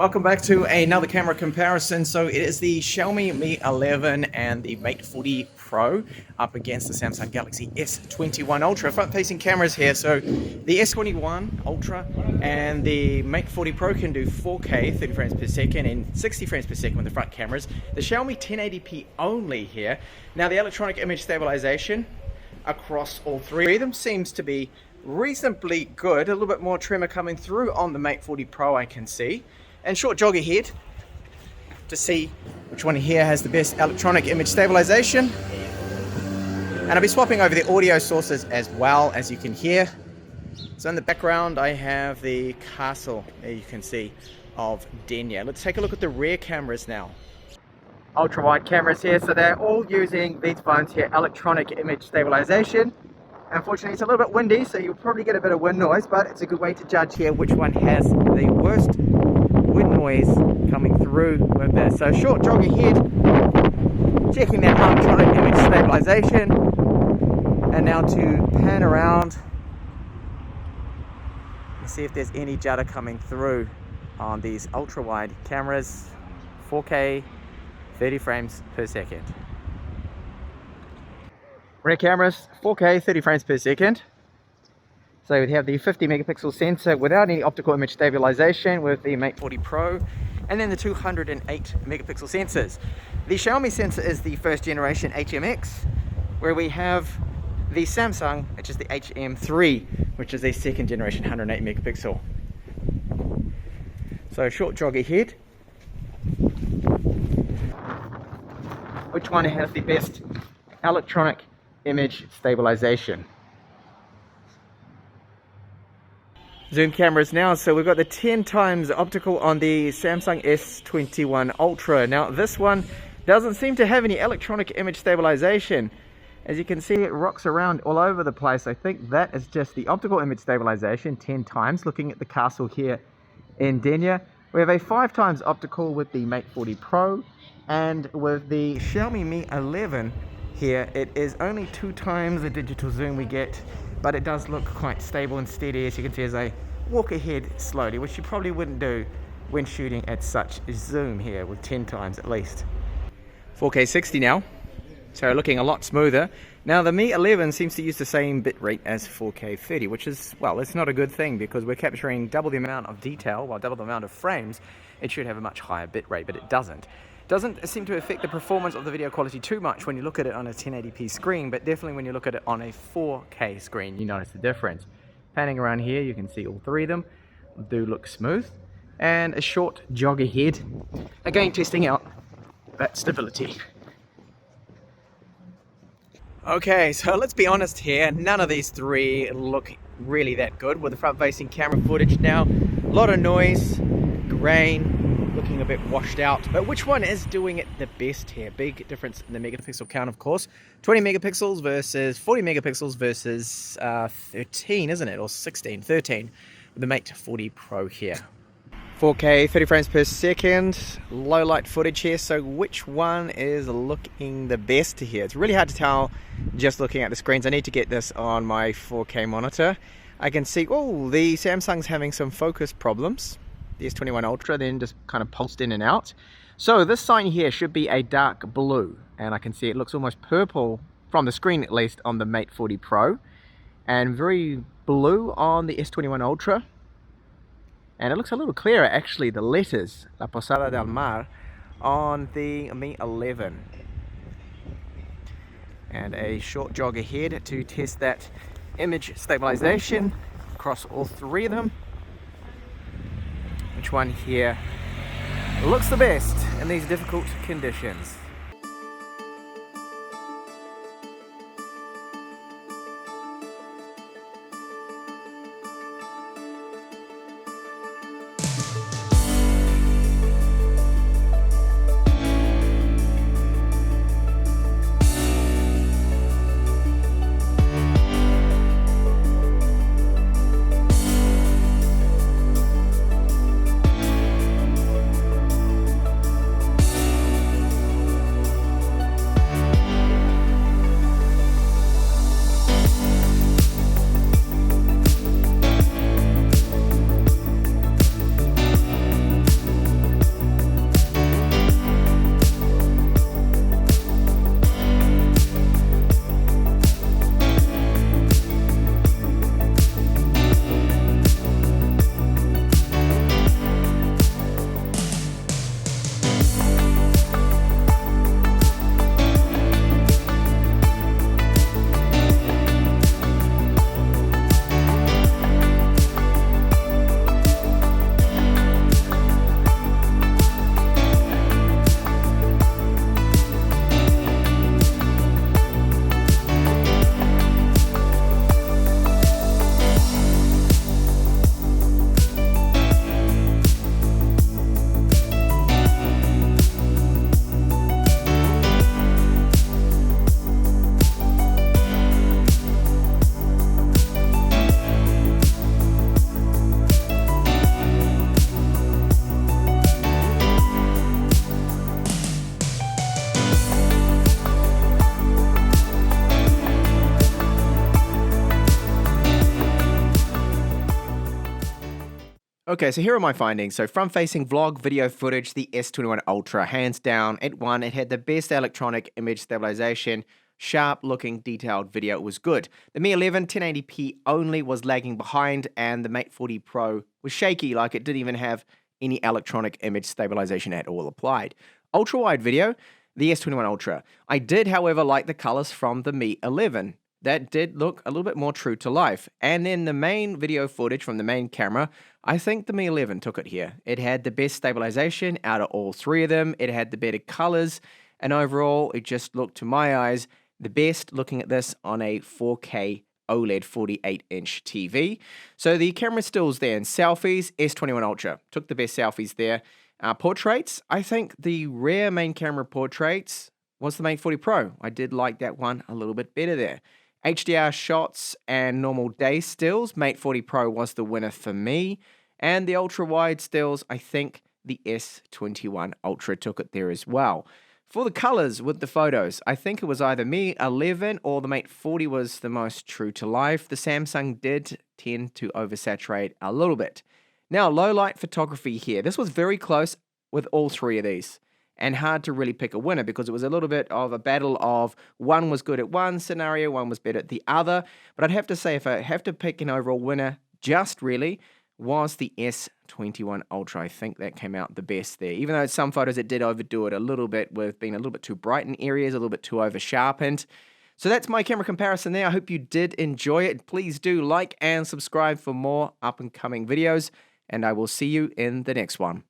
Welcome back to another camera comparison. So it is the Xiaomi Mi 11 and the Mate 40 Pro up against the Samsung Galaxy S21 Ultra. Front-facing cameras here. So the S21 Ultra and the Mate 40 Pro can do 4K 30 frames per second and 60 frames per second with the front cameras. The Xiaomi 1080p only here. Now the electronic image stabilization across all three of them seems to be reasonably good. A little bit more tremor coming through on the Mate 40 Pro, I can see. And short jog ahead to see which one here has the best electronic image stabilization. And I'll be swapping over the audio sources as well, as you can hear. So in the background I have the castle, there you can see, of Denya. Let's take a look at the rear cameras now. Ultra wide cameras here, so they're all using these phones here, electronic image stabilization. Unfortunately it's a little bit windy, so you'll probably get a bit of wind noise, but it's a good way to judge here which one has the worst wind noise coming through with this. So short jog ahead, checking that electronic image stabilization, and now to pan around and see if there's any judder coming through on these ultra wide cameras. 4K 30 frames per second. Rear cameras 4K 30 frames per second. So we have the 50 megapixel sensor without any optical image stabilization with the Mate 40 Pro, and then the 208 megapixel sensors. The Xiaomi sensor is the first generation HMX, where we have the Samsung, which is the HM3, which is a second generation 108 megapixel. So short jog ahead. Which one has the best electronic image stabilization? Zoom cameras now, so we've got the 10 times optical on the Samsung S21 Ultra. Now this one doesn't seem to have any electronic image stabilization. As you can see, it rocks around all over the place. I think that is just the optical image stabilization 10 times. Looking at the castle here in Denya, we have a 5 times optical with the Mate 40 Pro, and with the Xiaomi Mi 11 here, it is only 2 times the digital zoom we get, but it does look quite stable and steady, as you can see as I walk ahead slowly, which you probably wouldn't do when shooting at such zoom here with 10 times at least. 4K 60 now, so looking a lot smoother. Now the Mi 11 seems to use the same bitrate as 4K 30, which is, well, it's not a good thing because we're capturing double the amount of detail, while double the amount of frames. It should have a much higher bitrate, but it doesn't. Doesn't seem to affect the performance of the video quality too much when you look at it on a 1080p screen, but definitely when you look at it on a 4K screen, you notice the difference. Panning around here, you can see all three of them do look smooth. And a short jog ahead, again testing out that stability. Okay, so let's be honest here, none of these three look really that good with the front-facing camera footage now. A lot of noise, grain, looking a bit washed out, but which one is doing it the best here? Big difference in the megapixel count, of course. 20 megapixels versus 40 megapixels versus 13, isn't it? Or 16, 13 with the Mate 40 Pro here. 4K 30 frames per second, low light footage here. So which one is looking the best here? It's really hard to tell just looking at the screens. I need to get this on my 4K monitor. I can see, oh, the Samsung's having some focus problems. The S21 Ultra then just kind of pulsed in and out. So this sign here should be a dark blue, and I can see it looks almost purple from the screen, at least on the Mate 40 Pro, and very blue on the S21 Ultra. And it looks a little clearer actually, the letters, La Posada del Mar, on the Mi 11. And a short jog ahead to test that image stabilization across all three of them. Which one here looks the best in these difficult conditions? Okay, so here are my findings. So front-facing vlog video footage, the S21 Ultra, hands down, it won. It had the best electronic image stabilization, sharp-looking detailed video. It was good. The Mi 11 1080p only was lagging behind, and the Mate 40 Pro was shaky, like it didn't even have any electronic image stabilization at all applied. Ultra-wide video, the S21 Ultra. I did, however, like the colors from the Mi 11. That did look a little bit more true to life. And then the main video footage from the main camera, I think the Mi 11 took it here. It had the best stabilization out of all three of them. It had the better colors. And overall, it just looked, to my eyes, the best looking at this on a 4K OLED 48-inch TV. So the camera stills there. And selfies, S21 Ultra. Took the best selfies there. Portraits, I think the rare main camera portraits was the Mate 40 Pro. I did like that one a little bit better there. HDR shots and normal day stills, Mate 40 Pro was the winner for me. And the ultra-wide stills, I think the S21 Ultra took it there as well. For the colors with the photos, I think it was either Mi 11 or the Mate 40 was the most true to life. The Samsung did tend to oversaturate a little bit. Now, low light photography here. This was very close with all three of these, and hard to really pick a winner because it was a little bit of a battle of one was good at one scenario, one was better at the other. But I'd have to say, if I have to pick an overall winner, just really was the S21 Ultra. I think that came out the best there. Even though some photos it did overdo it a little bit with being a little bit too bright in areas, a little bit too over sharpened. So that's my camera comparison there. I hope you did enjoy it. Please do like and subscribe for more up and coming videos, and I will see you in the next one.